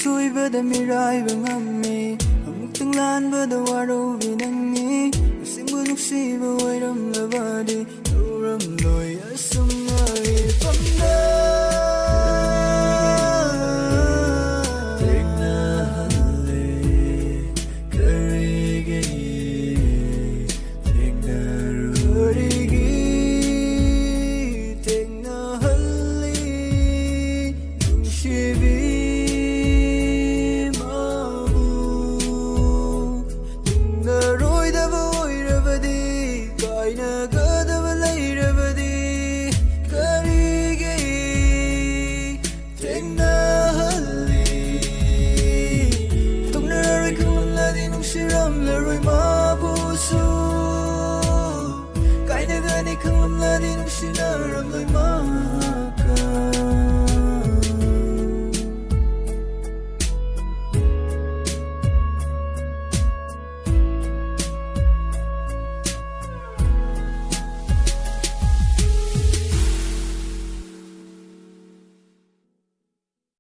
soibada meraiba ngammi Amuktang lanbada warobi nangni Masingbu nuksiba oiramlabadi Uramloi asumna ifamda Kani khang lam la di nung sinaram loi ma